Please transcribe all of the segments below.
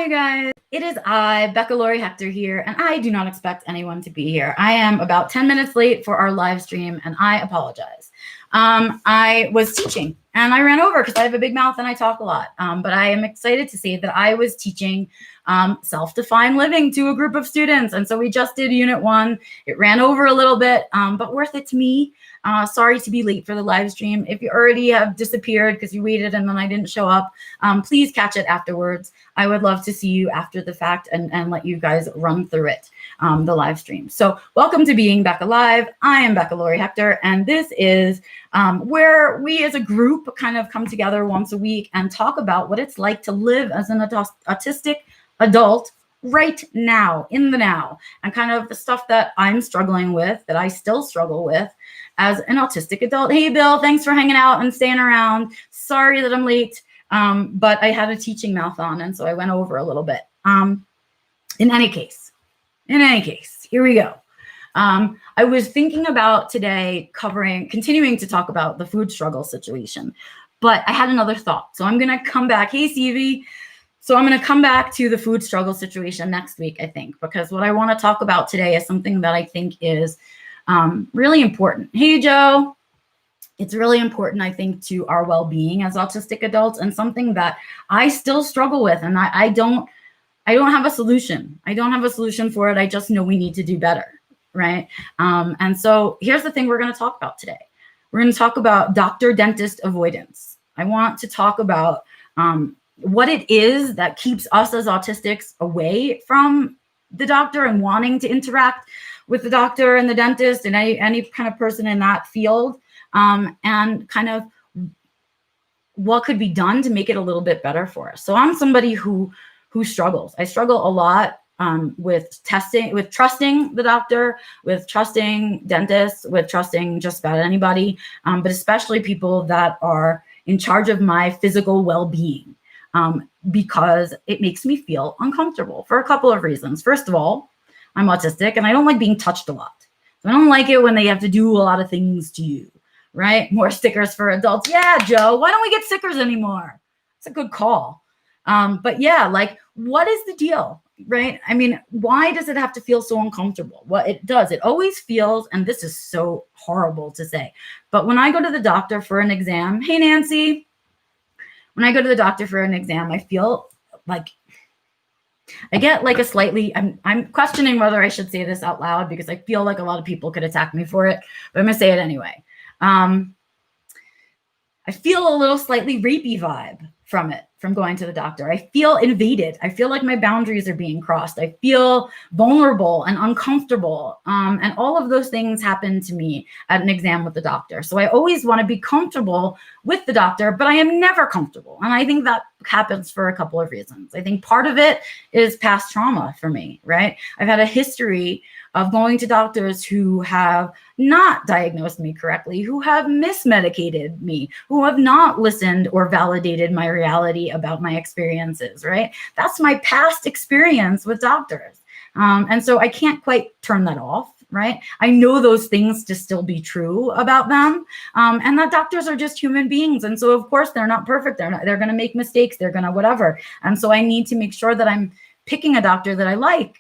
Hi guys, it is I, Becca Lori Hector here, and I do not expect anyone to be here. I am about 10 minutes late for our live stream, and I apologize. I was teaching, and I ran over because I have a big mouth and I talk a lot, but I am excited to say that I was teaching self-defined living to a group of students, and so we just did Unit 1. It ran over a little bit, but worth it to me. Sorry to be late for the live stream. If you already have disappeared because you waited and then I didn't show up, please catch it afterwards. I would love to see you after the fact and let you guys run through it, the live stream. So welcome to Being Becca Live. I am Becca Lori Hector, and this is where we as a group kind of come together once a week and talk about what it's like to live as an autistic adult right now, in the now, and kind of the stuff that I'm struggling with, that I still struggle with as an autistic adult. Hey, Bill, thanks for hanging out and staying around. Sorry that I'm late, but I had a teaching mouth on, and so I went over a little bit. In any case, here we go. I was thinking about today continuing to talk about the food struggle situation, but I had another thought. So I'm going to come back. Hey, Stevie. So I'm going to come back to the food struggle situation next week, I think, because what I want to talk about today is something that I think is really important. Hey, Joe. It's really important, I think, to our well-being as autistic adults, and something that I still struggle with, and I don't have a solution. I don't have a solution for it. I just know we need to do better, right? And so here's the thing we're going to talk about today. We're going to talk about doctor-dentist avoidance. I want to talk about what it is that keeps us as autistics away from the doctor and wanting to interact with the doctor and the dentist and any kind of person in that field, and kind of what could be done to make it a little bit better for us. So I'm somebody who struggles. I struggle a lot with trusting the doctor, with trusting dentists, with trusting just about anybody, but especially people that are in charge of my physical well-being, because it makes me feel uncomfortable for a couple of reasons. First of all, I'm autistic and I don't like being touched a lot. So I don't like it when they have to do a lot of things to you, right? More stickers for adults. Yeah, Joe, why don't we get stickers anymore? It's a good call. But yeah, like, what is the deal, right? I mean, why does it have to feel so uncomfortable? Well, it does. It always feels, and this is so horrible to say, but when I go to the doctor for an exam, hey, Nancy, when I go to the doctor for an exam, I feel like I get like a slightly, I'm questioning whether I should say this out loud because I feel like a lot of people could attack me for it, but I'm going to say it anyway. I feel a little slightly rapey vibe from it, from going to the doctor. I feel invaded. I feel like my boundaries are being crossed. I feel vulnerable and uncomfortable. And all of those things happen to me at an exam with the doctor. So I always want to be comfortable with the doctor, but I am never comfortable. And I think that happens for a couple of reasons. I think part of it is past trauma for me, right? I've had a history of going to doctors who have not diagnosed me correctly, who have mismedicated me, who have not listened or validated my reality about my experiences, right? That's my past experience with doctors. And so I can't quite turn that off, right? I know those things to still be true about them, and that doctors are just human beings. And so of course they're not perfect. They're going to make mistakes. They're going to whatever. And so I need to make sure that I'm picking a doctor that I like,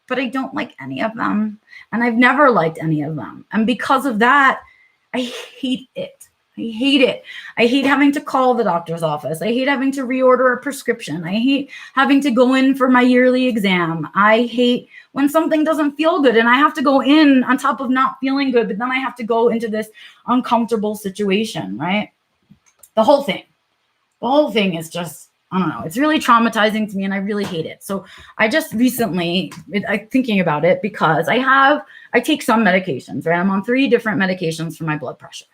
but I don't like any of them. And I've never liked any of them. And because of that, I hate it. I hate it. I hate having to call the doctor's office. I hate having to reorder a prescription. I hate having to go in for my yearly exam. I hate when something doesn't feel good and I have to go in on top of not feeling good, but then I have to go into this uncomfortable situation, right? The whole thing is just, I don't know. It's really traumatizing to me and I really hate it. So I just recently, I'm thinking about it because I take some medications, right? I'm on 3 different medications for my blood pressure.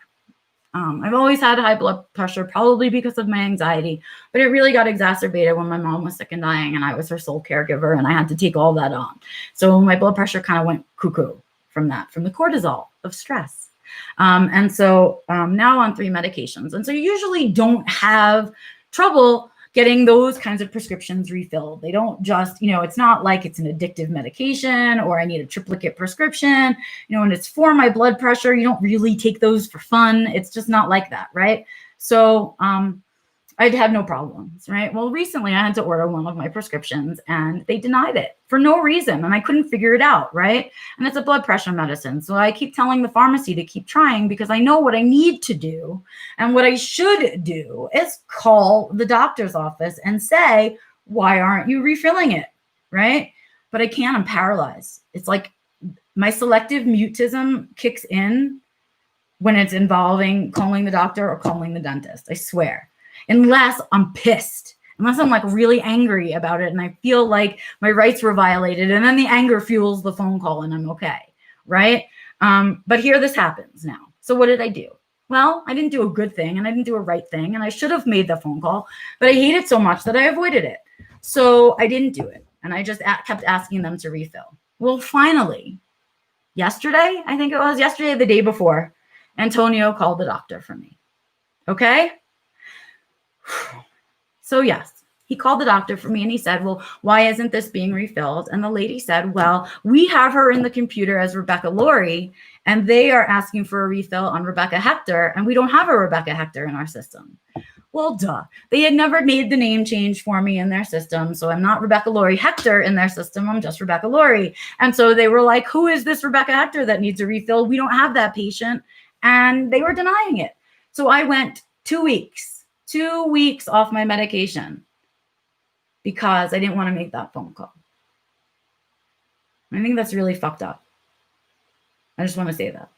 I've always had high blood pressure, probably because of my anxiety, but it really got exacerbated when my mom was sick and dying and I was her sole caregiver and I had to take all that on. So my blood pressure kind of went cuckoo from the cortisol of stress. And so now on 3 medications. And so you usually don't have trouble getting those kinds of prescriptions refilled. They don't just, it's not like it's an addictive medication or I need a triplicate prescription, and it's for my blood pressure. You don't really take those for fun. It's just not like that, right? So I'd had no problems, right? Well, recently I had to order one of my prescriptions and they denied it for no reason. And I couldn't figure it out, right? And it's a blood pressure medicine. So I keep telling the pharmacy to keep trying because I know what I need to do. And what I should do is call the doctor's office and say, why aren't you refilling it, right? But I can't, I'm paralyzed. It's like my selective mutism kicks in when it's involving calling the doctor or calling the dentist, I swear. Unless I'm pissed, unless I'm like really angry about it and I feel like my rights were violated, and then the anger fuels the phone call and I'm okay, right? But here this happens now. So what did I do? Well, I didn't do a good thing and I didn't do a right thing, and I should have made the phone call, but I hate it so much that I avoided it. So I didn't do it, and I just kept asking them to refill. Well, finally, yesterday, I think it was yesterday, the day before, Antonio called the doctor for me. Okay? So yes, he called the doctor for me and he said, well, why isn't this being refilled? And the lady said, well, we have her in the computer as Rebecca Laurie, and they are asking for a refill on Rebecca Hector, and we don't have a Rebecca Hector in our system. Well, duh. They had never made the name change for me in their system. So I'm not Rebecca Laurie Hector in their system. I'm just Rebecca Laurie. And so they were like, who is this Rebecca Hector that needs a refill? We don't have that patient. And they were denying it. So I went 2 weeks off my medication because I didn't want to make that phone call. I think that's really fucked up. I just want to say that.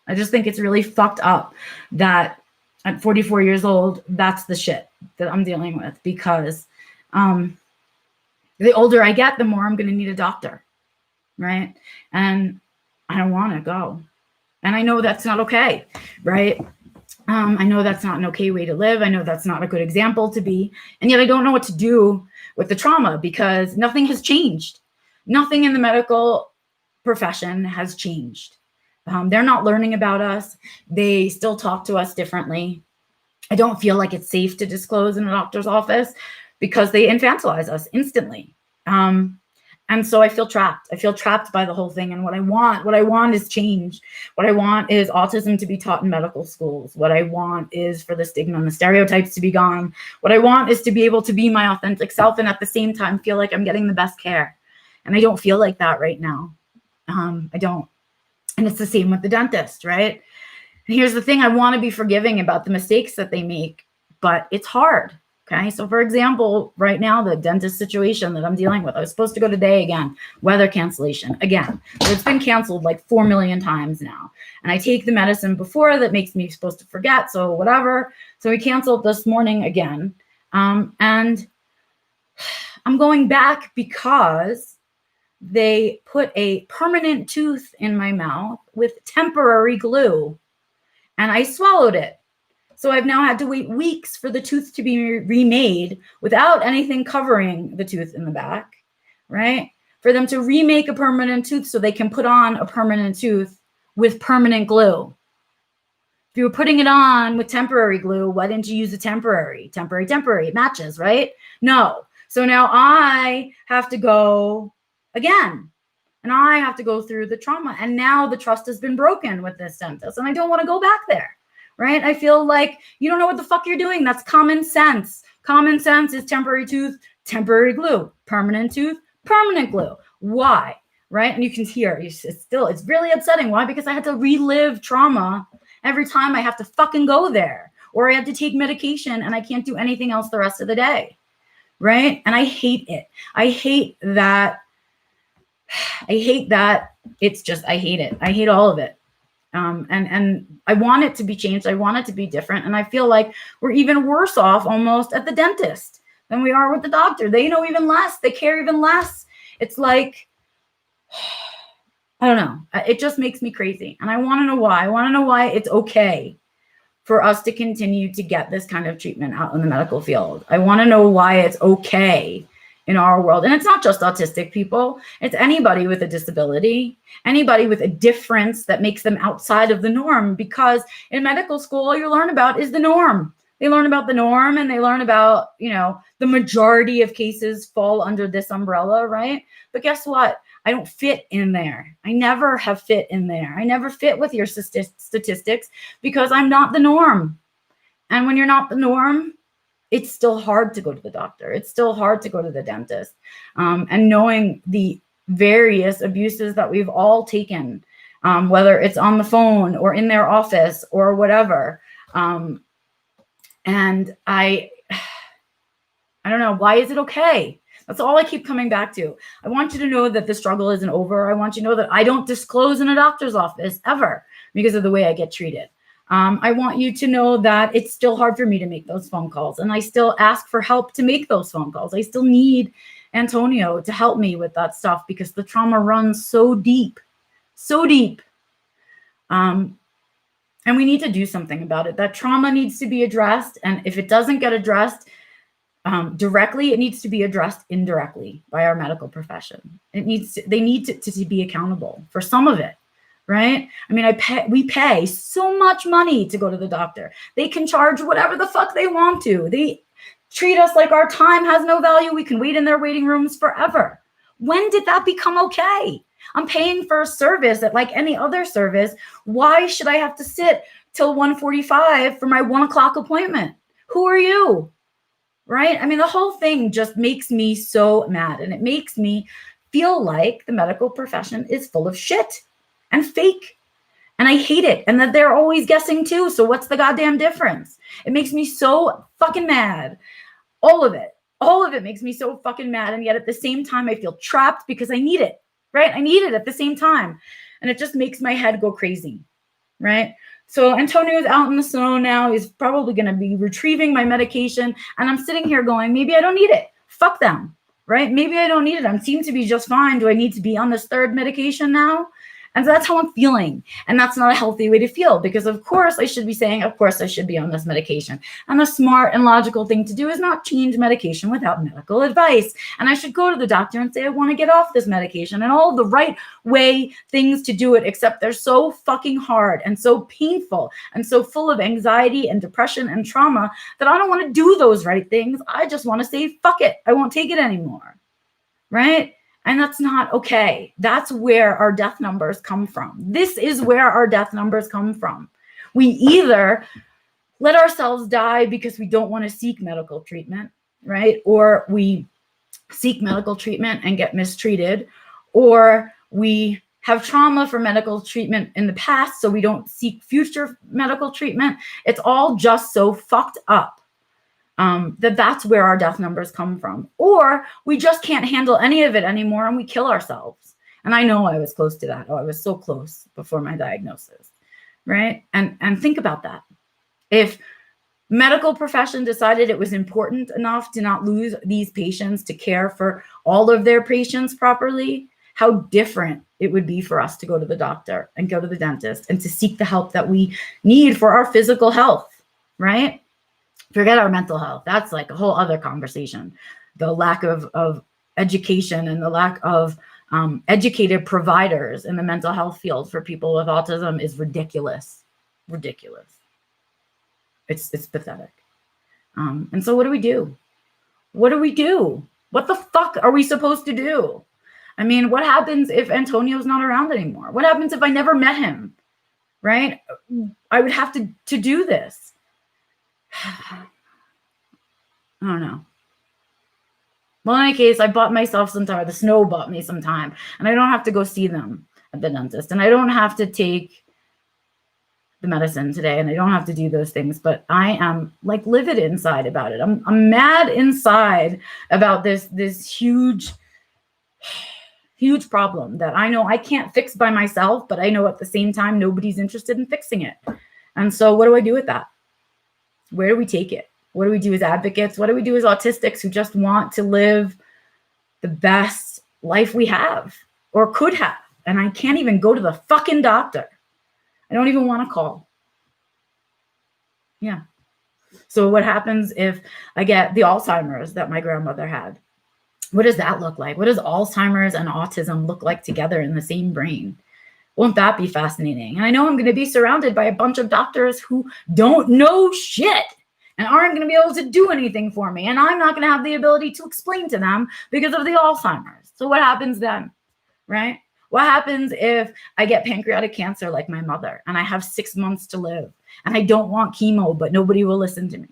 I just think it's really fucked up that at 44 years old, that's the shit that I'm dealing with, because the older I get, the more I'm going to need a doctor, right? And I don't want to go. And I know that's not okay, right? I know that's not an okay way to live. I know that's not a good example to be. And yet I don't know what to do with the trauma because nothing has changed. Nothing in the medical profession has changed. They're not learning about us. They still talk to us differently. I don't feel like it's safe to disclose in a doctor's office because they infantilize us instantly. And so I feel trapped. I feel trapped by the whole thing. And what I want is change. What I want is autism to be taught in medical schools. What I want is for the stigma and the stereotypes to be gone. What I want is to be able to be my authentic self and at the same time feel like I'm getting the best care. And I don't feel like that right now. I don't. And it's the same with the dentist, right? And here's the thing. I want to be forgiving about the mistakes that they make, but it's hard. Okay. So for example, right now, the dentist situation that I'm dealing with, I was supposed to go today again, weather cancellation again. So it's been canceled like 4 million times now. And I take the medicine before that makes me supposed to forget. So whatever. So we canceled this morning again. And I'm going back because they put a permanent tooth in my mouth with temporary glue and I swallowed it. So I've now had to wait weeks for the tooth to be remade without anything covering the tooth in the back, right? For them to remake a permanent tooth so they can put on a permanent tooth with permanent glue. If you were putting it on with temporary glue, why didn't you use a temporary? Temporary, it matches, right? No. So now I have to go again. And I have to go through the trauma. And now the trust has been broken with this dentist. And I don't want to go back there. Right? I feel like you don't know what the fuck you're doing. That's common sense. Common sense is temporary tooth, temporary glue, permanent tooth, permanent glue. Why? Right? And you can hear it's really upsetting. Why? Because I had to relive trauma every time I have to fucking go there, or I have to take medication and I can't do anything else the rest of the day. Right? And I hate it. I hate that. It's just, I hate it. I hate all of it. And I want it to be changed. I want it to be different. And I feel like we're even worse off almost at the dentist than we are with the doctor. They know even less. They care even less. It's like, I don't know. It just makes me crazy. And I want to know why. I want to know why it's okay for us to continue to get this kind of treatment out in the medical field. I want to know why it's okay in our world. And it's not just autistic people. It's anybody with a disability, anybody with a difference that makes them outside of the norm. Because in medical school, all you learn about is the norm. They learn about the norm and they learn about, the majority of cases fall under this umbrella, right? But guess what? I don't fit in there. I never have fit in there. I never fit with your statistics because I'm not the norm. And when you're not the norm, it's still hard to go to the doctor. It's still hard to go to the dentist. And knowing the various abuses that we've all taken, whether it's on the phone or in their office or whatever. And I don't know, why is it okay? That's all I keep coming back to. I want you to know that the struggle isn't over. I want you to know that I don't disclose in a doctor's office ever because of the way I get treated. I want you to know that it's still hard for me to make those phone calls, and I still ask for help to make those phone calls. I still need Antonio to help me with that stuff because the trauma runs so deep, so deep. And we need to do something about it. That trauma needs to be addressed. And if it doesn't get addressed directly, it needs to be addressed indirectly by our medical profession. They need to be accountable for some of it, right? I mean, we pay so much money to go to the doctor. They can charge whatever the fuck they want to. They treat us like our time has no value. We can wait in their waiting rooms forever. When did that become okay? I'm paying for a service that, like any other service, why should I have to sit till 1:45 for my 1 o'clock appointment? Who are you? Right? I mean, the whole thing just makes me so mad, and it makes me feel like the medical profession is full of shit and fake. And I hate it. And that they're always guessing too. So what's the goddamn difference? It makes me so fucking mad. All of it makes me so fucking mad. And yet at the same time, I feel trapped because I need it, right? I need it at the same time. And it just makes my head go crazy, right? So Antonio's out in the snow now. He's probably going to be retrieving my medication. And I'm sitting here going, maybe I don't need it. Fuck them, right? Maybe I don't need it. I seem to be just fine. Do I need to be on this 3rd medication now? And so that's how I'm feeling. And that's not a healthy way to feel, because of course I should be saying, of course I should be on this medication. And the smart and logical thing to do is not change medication without medical advice. And I should go to the doctor and say, I want to get off this medication, and all the right way things to do it, except they're so fucking hard and so painful and so full of anxiety and depression and trauma that I don't want to do those right things. I just want to say, fuck it. I won't take it anymore. Right? And that's not okay. That's where our death numbers come from. This is where our death numbers come from. We either let ourselves die because we don't want to seek medical treatment, right? Or we seek medical treatment and get mistreated, or we have trauma for medical treatment in the past, so we don't seek future medical treatment. It's all just so fucked up. That's where our death numbers come from. Or we just can't handle any of it anymore and we kill ourselves. And I know I was close to that. Oh, I was so close before my diagnosis, right? And think about that. If medical profession decided it was important enough to not lose these patients, to care for all of their patients properly, how different it would be for us to go to the doctor and go to the dentist and to seek the help that we need for our physical health, right? Forget our mental health. That's like a whole other conversation. The lack of education and the lack of educated providers in the mental health field for people with autism is ridiculous. Ridiculous. It's pathetic. And so what do we do? What do we do? What the fuck are we supposed to do? I mean, what happens if Antonio's not around anymore? What happens if I never met him? Right? I would have to do this. I don't know. Well, in any case, I bought myself some time. The snow bought me some time, and I don't have to go see them at the dentist, and I don't have to take the medicine today, and I don't have to do those things. But I am like livid inside about it. I'm mad inside about this huge problem that I know I can't fix by myself, but I know at the same time nobody's interested in fixing it. And so, what do I do with that? Where do we take it? What do we do as advocates? What do we do as autistics who just want to live the best life we have or could have? And I can't even go to the fucking doctor. I don't even want to call. Yeah. So what happens if I get the Alzheimer's that my grandmother had? What does that look like? What does Alzheimer's and autism look like together in the same brain? Won't that be fascinating? And I know I'm going to be surrounded by a bunch of doctors who don't know shit and aren't going to be able to do anything for me. And I'm not going to have the ability to explain to them because of the Alzheimer's. So what happens then, right? What happens if I get pancreatic cancer like my mother and I have 6 months to live and I don't want chemo, but nobody will listen to me?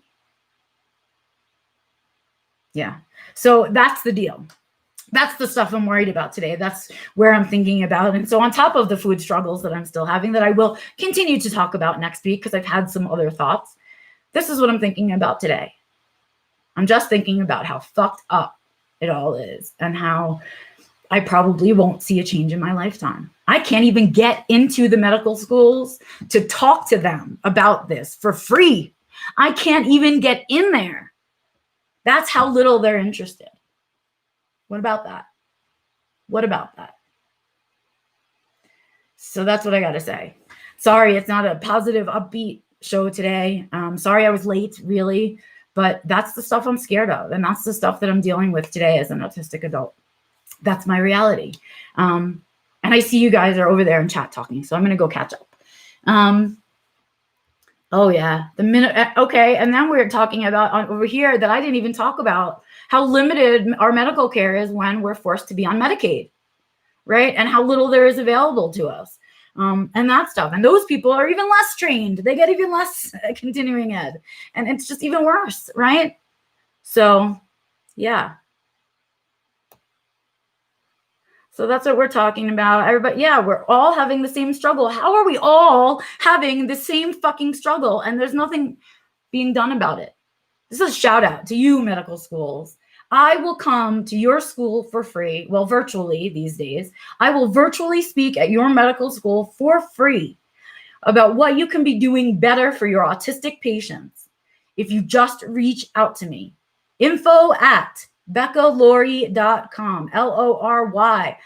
Yeah. So that's the deal. That's the stuff I'm worried about today. That's where I'm thinking about. And so on top of the food struggles that I'm still having that I will continue to talk about next week because I've had some other thoughts, this is what I'm thinking about today. I'm just thinking about how fucked up it all is and how I probably won't see a change in my lifetime. I can't even get into the medical schools to talk to them about this for free. I can't even get in there. That's how little they're interested. What about that? What about that? So that's what I got to say. Sorry, it's not a positive, upbeat show today. Sorry I was late, really. But that's the stuff I'm scared of. And that's the stuff that I'm dealing with today as an autistic adult. That's my reality. And I see you guys are over there in chat talking. So I'm going to go catch up. Oh, yeah. The minute. Okay. And then we're talking about over here that I didn't even talk about how limited our medical care is when we're forced to be on Medicaid. Right. And how little there is available to us. And that stuff. And those people are even less trained. They get even less continuing ed. And it's just even worse. Right. So, yeah. So that's what we're talking about. Everybody, yeah, we're all having the same struggle. How are we all having the same fucking struggle and there's nothing being done about it? This is a shout out to you, medical schools. I will come to your school for free. Well, virtually these days. I will virtually speak at your medical school for free about what you can be doing better for your autistic patients if you just reach out to me. info@BeccaLorry.com, LORY.com.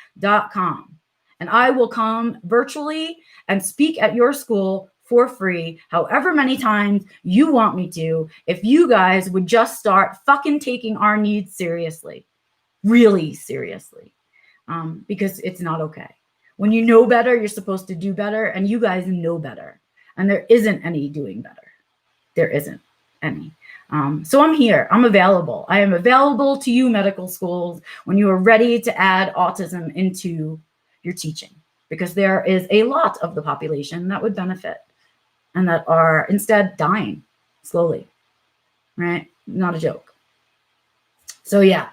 And I will come virtually and speak at your school for free, however many times you want me to, if you guys would just start fucking taking our needs seriously, really seriously, because it's not okay. When you know better, you're supposed to do better, and you guys know better. And there isn't any doing better. There isn't any. So I'm here. I'm available. I am available to you, medical schools, when you are ready to add autism into your teaching, because there is a lot of the population that would benefit and that are instead dying slowly, right? Not a joke. So yeah.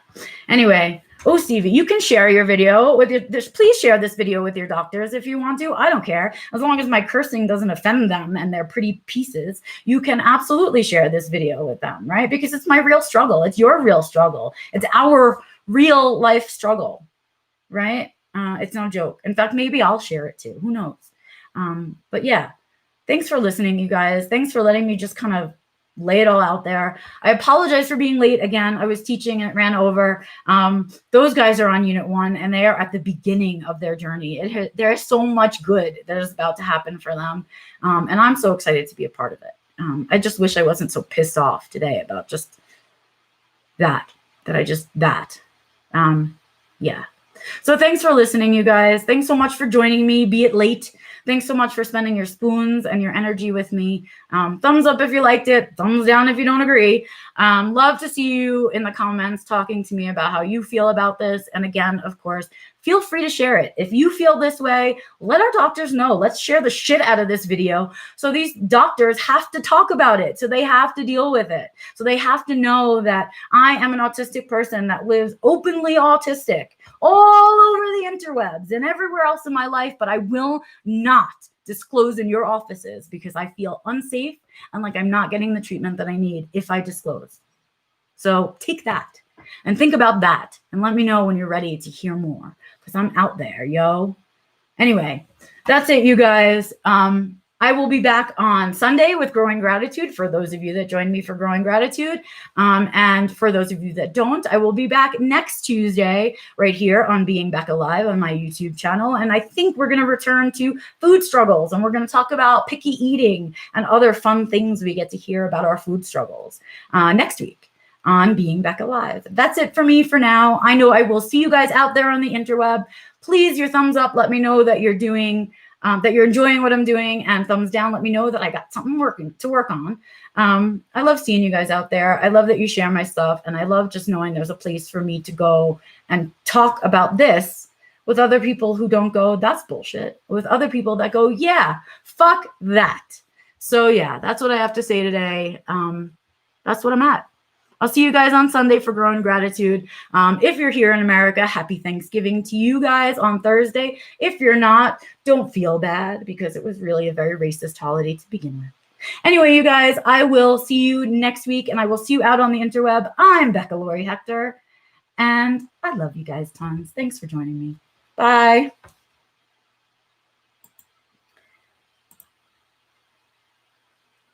Anyway, Stevie, you can share your video with your, please share this video with your doctors if you want to. I don't care. As long as my cursing doesn't offend them and they're pretty pieces, you can absolutely share this video with them, right? Because it's my real struggle. It's your real struggle. It's our real life struggle, right? It's no joke. In fact, maybe I'll share it too. Who knows? But yeah, thanks for listening, you guys. Thanks for letting me just kind of lay it all out there. I apologize for being late again. I was teaching and it ran over. Those guys are on Unit 1 and they are at the beginning of their journey. There is so much good that is about to happen for them. And I'm so excited to be a part of it. I just wish I wasn't so pissed off today about just yeah. So thanks for listening, you guys. Thanks so much for joining me, be it late. Thanks so much for spending your spoons and your energy with me. Thumbs up if you liked it. Thumbs down if you don't agree. Love to see you in the comments talking to me about how you feel about this. And again, of course, feel free to share it. If you feel this way, let our doctors know. Let's share the shit out of this video. So these doctors have to talk about it. So they have to deal with it. So they have to know that I am an autistic person that lives openly autistic all over the interwebs and everywhere else in my life, but I will not disclose in your offices because I feel unsafe and like I'm not getting the treatment that I need if I disclose. So take that and think about that and let me know when you're ready to hear more because I'm out there, yo. Anyway, that's it, you guys. I will be back on Sunday with Growing Gratitude for those of you that joined me for Growing Gratitude. And for those of you that don't, I will be back next Tuesday right here on Being Becca Live on my YouTube channel. And I think we're going to return to food struggles and we're going to talk about picky eating and other fun things we get to hear about our food struggles next week on Being Becca Live. That's it for me for now. I know I will see you guys out there on the interweb. Please, your thumbs up. Let me know that you're doing that you're enjoying what I'm doing, and thumbs down. Let me know that I got something to work on. I love seeing you guys out there. I love that you share my stuff, and I love just knowing there's a place for me to go and talk about this with other people who don't go, that's bullshit, with other people that go, yeah, fuck that. So yeah, that's what I have to say today. That's what I'm at. I'll see you guys on Sunday for Growing Gratitude. If you're here in America, happy Thanksgiving to you guys on Thursday. If you're not, don't feel bad because it was really a very racist holiday to begin with. Anyway, you guys, I will see you next week, and I will see you out on the interweb. I'm Becca Lori Hector, and I love you guys tons. Thanks for joining me. Bye.